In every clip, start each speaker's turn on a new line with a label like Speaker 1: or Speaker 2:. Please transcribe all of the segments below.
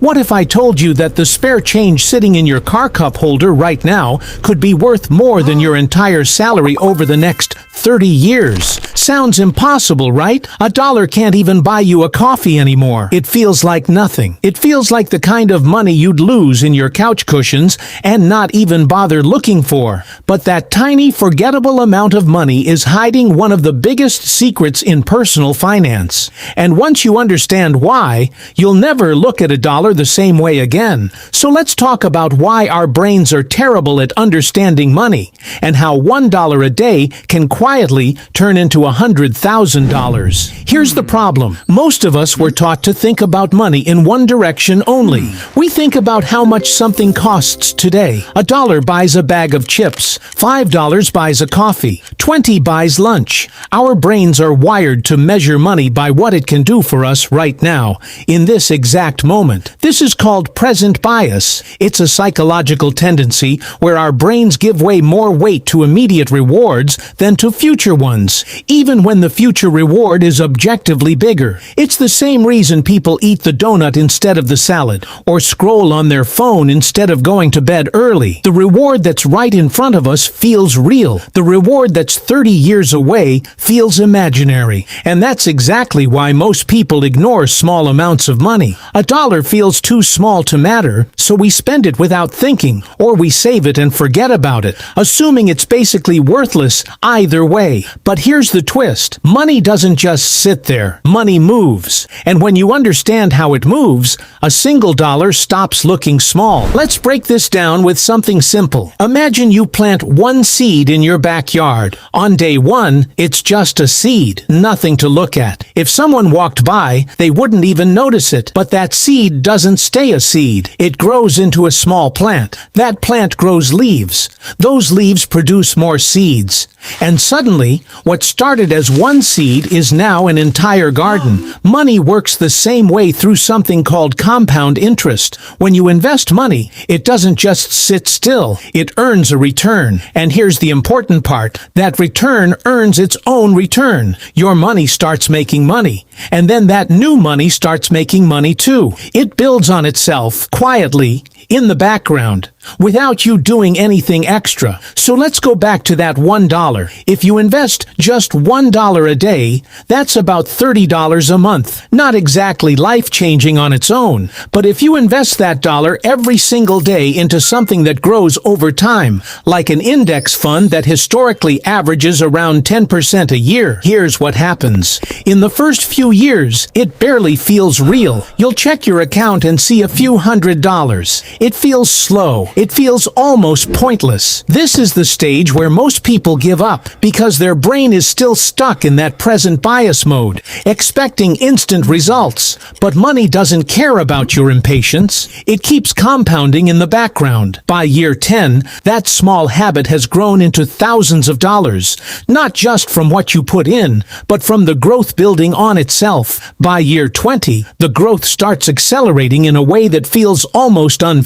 Speaker 1: What if I told you that the spare change sitting in your car cup holder right now could be worth more than your entire salary over the next 30 years? Sounds impossible, right? $1 can't even buy you a coffee anymore. It feels like nothing. It feels like the kind of money you'd lose in your couch cushions and not even bother looking for. But that tiny, forgettable amount of money is hiding one of the biggest secrets in personal finance. And once you understand why, you'll never look at $1 the same way again. So let's talk about why our brains are terrible at understanding money, and how $1 a day can quietly turn into $100,000. Here's the problem. Most of us were taught to think about money in one direction only. We think about how much something costs today. $1 buys a bag of chips. $5 buys a coffee. 20 buys lunch. Our brains are wired to measure money by what it can do for us right now, in this exact moment. This is called present bias. It's a psychological tendency where our brains give way more weight to immediate rewards than to future ones, even when the future reward is objectively bigger. It's the same reason people eat the donut instead of the salad, or scroll on their phone instead of going to bed early. The reward that's right in front of us feels real. The reward that's 30 years away feels imaginary. And that's exactly why most people ignore small amounts of money. $1 feels too small to matter, so we spend it without thinking, or we save it and forget about it, assuming it's basically worthless either way. But here's the twist. Money doesn't just sit there. Money moves. And when you understand how it moves, a single dollar stops looking small. Let's break this down with something simple. Imagine you plant one seed in your backyard. On day one, it's just a seed, nothing to look at. If someone walked by, they wouldn't even notice it. But that seed doesn't stay a seed. It grows into a small plant. That plant grows leaves. Those leaves produce more seeds. And suddenly, what started as one seed is now an entire garden. Money works the same way through something called compound interest. When you invest money, it doesn't just sit still. It earns a return. And here's the important part. That return earns its own return. Your money starts making money. And then that new money starts making money too. It builds on itself, quietly, in the background, without you doing anything extra. So let's go back to that $1. If you invest just $1 a day, that's about $30 a month. Not exactly life-changing on its own, but if you invest that dollar every single day into something that grows over time, like an index fund that historically averages around 10% a year, here's what happens. In the first few years, it barely feels real. You'll check your account and see a few $100s. It feels slow. It feels almost pointless. This is the stage where most people give up because their brain is still stuck in that present bias mode, expecting instant results. But money doesn't care about your impatience. It keeps compounding in the background. By year 10, that small habit has grown into thousands of dollars, not just from what you put in, but from the growth building on itself. By year 20, the growth starts accelerating in a way that feels almost unfair,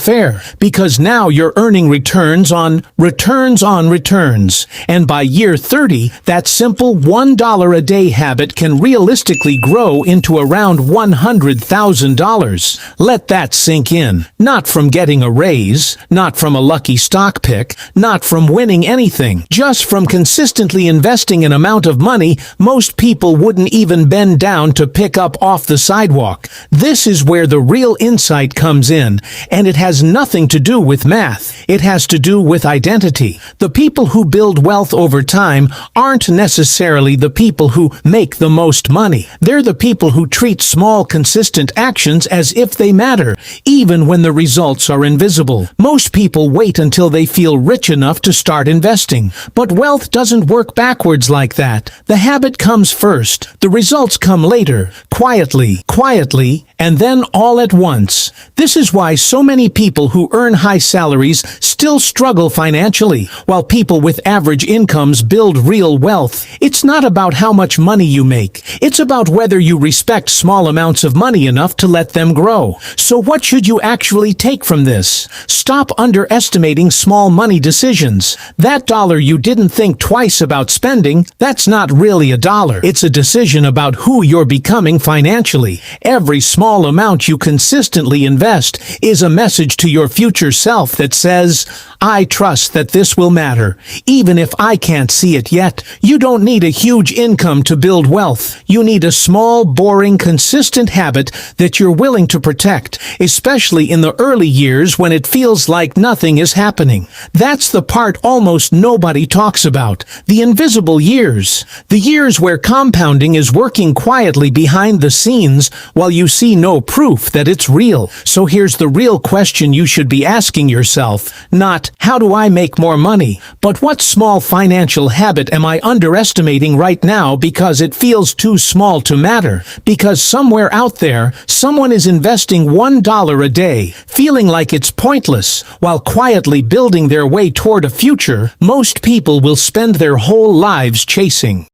Speaker 1: because now you're earning returns on returns. And by year 30, that simple $1 a day habit can realistically grow into around $100,000. Let that sink in. Not from getting a raise, not from a lucky stock pick, not from winning anything, just from consistently investing an amount of money most people wouldn't even bend down to pick up off the sidewalk. This is where the real insight comes in, and it has nothing to do with math. It has to do with identity. The people who build wealth over time aren't necessarily the people who make the most money. They're the people who treat small, consistent actions as if they matter, even when the results are invisible. Most people wait until they feel rich enough to start investing. But wealth doesn't work backwards like that. The habit comes first. The results come later, quietly, and then all at once. This is why so many people who earn high salaries still struggle financially, while people with average incomes build real wealth. It's not about how much money you make. It's about whether you respect small amounts of money enough to let them grow. So what should you actually take from this? Stop underestimating small money decisions. That dollar you didn't think twice about spending, that's not really a dollar. It's a decision about who you're becoming financially. Every small small amount you consistently invest is a message to your future self that says, I trust that this will matter, even if I can't see it yet. You don't need a huge income to build wealth. You need a small, boring, consistent habit that you're willing to protect, especially in the early years when it feels like nothing is happening. That's the part almost nobody talks about. The invisible years. The years where compounding is working quietly behind the scenes while you see no proof that it's real. So here's the real question you should be asking yourself. Not, how do I make more money? But what small financial habit am I underestimating right now because it feels too small to matter? Because somewhere out there, someone is investing $1 a day, feeling like it's pointless, while quietly building their way toward a future most people will spend their whole lives chasing.